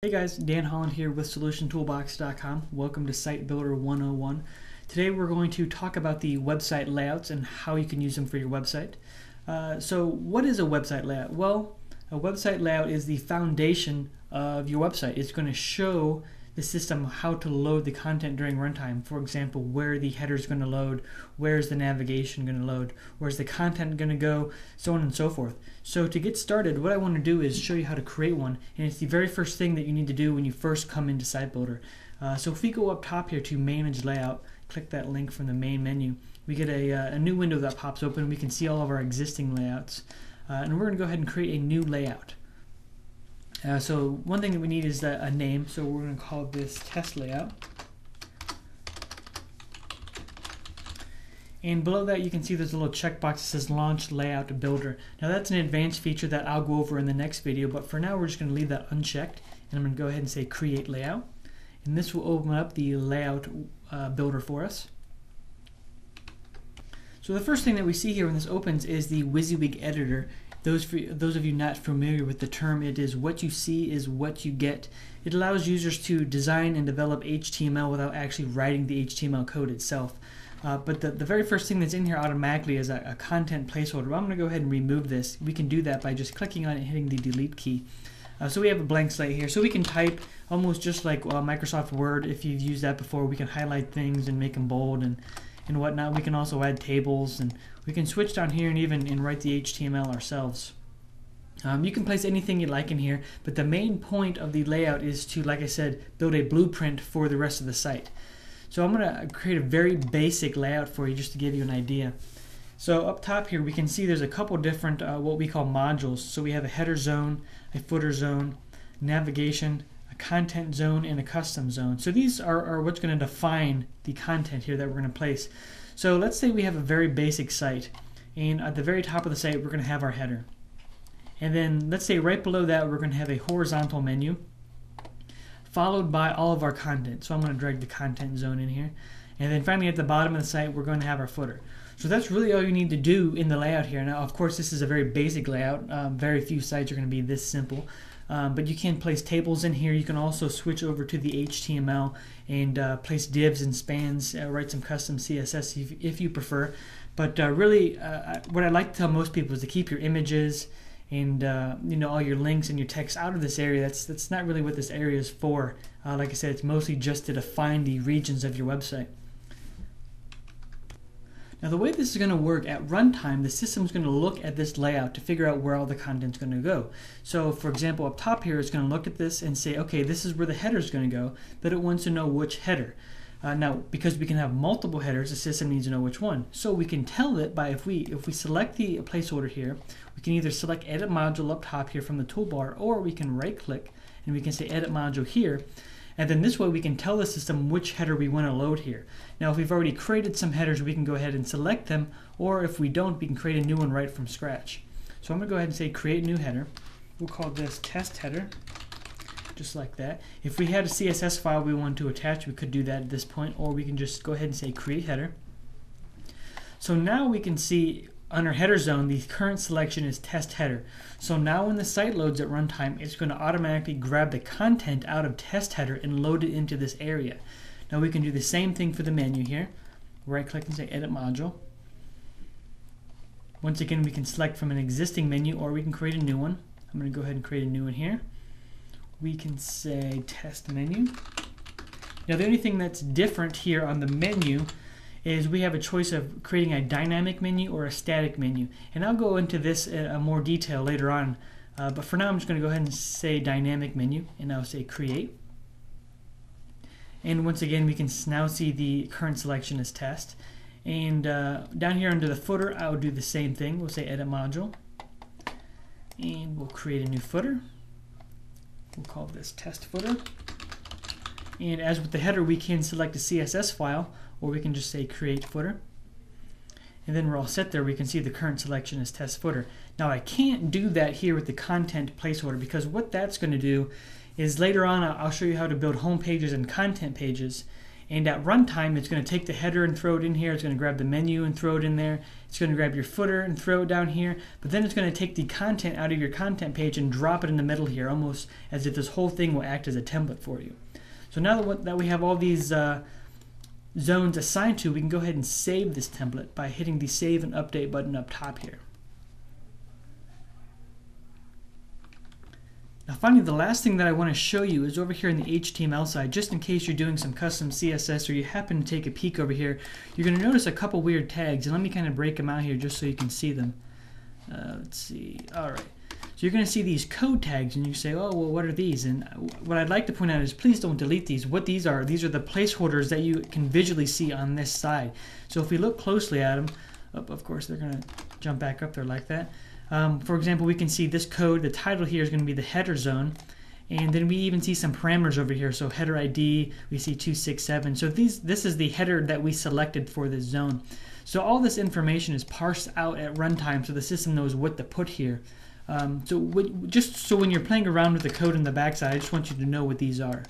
Hey guys, Dan Holland here with SolutionToolbox.com. Welcome to Site Builder 101. Today we're going to talk about the website layouts and how you can use them for your website. So what is a website layout? Well, a website layout is the foundation of your website. It's going to show the system how to load the content during runtime. For example, where the header is going to load, where's the navigation going to load, where's the content going to go, so on and so forth. So to get started, what I want to do is show you how to create one, and it's the very first thing that you need to do when you first come into Site Builder. So if we go up top here to Manage Layout, click that link from the main menu, we get a new window that pops open. We can see all of our existing layouts, and we're going to go ahead and create a new layout. So one thing that we need is a name, so we're going to call this test layout. And below that you can see there's a little checkbox that says Launch Layout Builder. Now that's an advanced feature that I'll go over in the next video, but for now we're just going to leave that unchecked, and I'm going to go ahead and say Create Layout. And this will open up the layout builder for us. So the first thing that we see here when this opens is the WYSIWYG editor. Those of you not familiar with the term, it is what you see is what you get. It allows users to design and develop HTML without actually writing the HTML code itself. But the very first thing that's in here automatically is a content placeholder. Well, I'm going to go ahead and remove this. We can do that by just clicking on it and hitting the delete key. So we have a blank slate here. So we can type almost just like Microsoft Word. If you've used that before, we can highlight things and make them bold and whatnot. We can also add tables, and we can switch down here and even write the HTML ourselves. You can place anything you like in here, but the main point of the layout is to, like I said, build a blueprint for the rest of the site. So I'm going to create a very basic layout for you just to give you an idea. So up top here we can see there's a couple different what we call modules. So we have a header zone, a footer zone, navigation, a content zone, and a custom zone. So these are what's going to define the content here that we're going to place. So let's say we have a very basic site, and at the very top of the site we're going to have our header. And then let's say right below that we're going to have a horizontal menu followed by all of our content. So I'm going to drag the content zone in here. And then finally at the bottom of the site we're going to have our footer. So that's really all you need to do in the layout here. Now of course this is a very basic layout. Very few sites are going to be this simple. But you can place tables in here. You can also switch over to the HTML and place divs and spans, write some custom CSS if you prefer. But really what I like to tell most people is to keep your images and all your links and your text out of this area. That's not really what this area is for. Like I said, it's mostly just to define the regions of your website. Now the way this is going to work, at runtime the system is going to look at this layout to figure out where all the content is going to go. So for example up top here it's going to look at this and say, okay, this is where the header is going to go, but it wants to know which header. Now because we can have multiple headers, the system needs to know which one. So we can tell it by if we select the placeholder here, we can either select Edit Module up top here from the toolbar, or we can right click and we can say Edit Module here. And then this way we can tell the system which header we want to load here. Now if we've already created some headers, we can go ahead and select them, or if we don't, we can create a new one right from scratch. So I'm going to go ahead and say Create New Header. We'll call this Test Header, just like that. If we had a CSS file we wanted to attach, we could do that at this point, or we can just go ahead and say Create Header. So now we can see under header zone, the current selection is test header. So now when the site loads at runtime, it's going to automatically grab the content out of test header and load it into this area. Now we can do the same thing for the menu here. Right click and say Edit Module. Once again, we can select from an existing menu, or we can create a new one. I'm going to go ahead and create a new one here. We can say Test Menu. Now the only thing that's different here on the menu is we have a choice of creating a dynamic menu or a static menu, and I'll go into this in more detail later on, but for now I'm just going to go ahead and say dynamic menu, and I'll say create. And once again we can now see the current selection is test, and down here under the footer I'll do the same thing. We'll say Edit Module, and we'll create a new footer. We'll call this Test Footer. And as with the header, we can select a CSS file, or we can just say Create Footer. And then we're all set there. We can see the current selection is Test Footer. Now I can't do that here with the content placeholder, because what that's going to do is later on I'll show you how to build home pages and content pages. And at runtime, it's going to take the header and throw it in here. It's going to grab the menu and throw it in there. It's going to grab your footer and throw it down here. But then it's going to take the content out of your content page and drop it in the middle here, almost as if this whole thing will act as a template for you. So now that we have all these zones assigned to, we can go ahead and save this template by hitting the Save and Update button up top here. Now finally, the last thing that I want to show you is over here in the HTML side, just in case you're doing some custom CSS or you happen to take a peek over here, you're going to notice a couple weird tags, and let me kind of break them out here just so you can see them. Let's see. Alright. So you're going to see these code tags, and you say, oh, well, what are these? And what I'd like to point out is please don't delete these. What these are the placeholders that you can visually see on this side. So if we look closely at them, of course, they're going to jump back up there like that. For example, we can see this code, the title here is going to be the header zone, and then we even see some parameters over here. So header ID, we see 267. So this is the header that we selected for this zone. So all this information is parsed out at runtime, so the system knows what to put here. Just so when you're playing around with the code in the backside, I just want you to know what these are.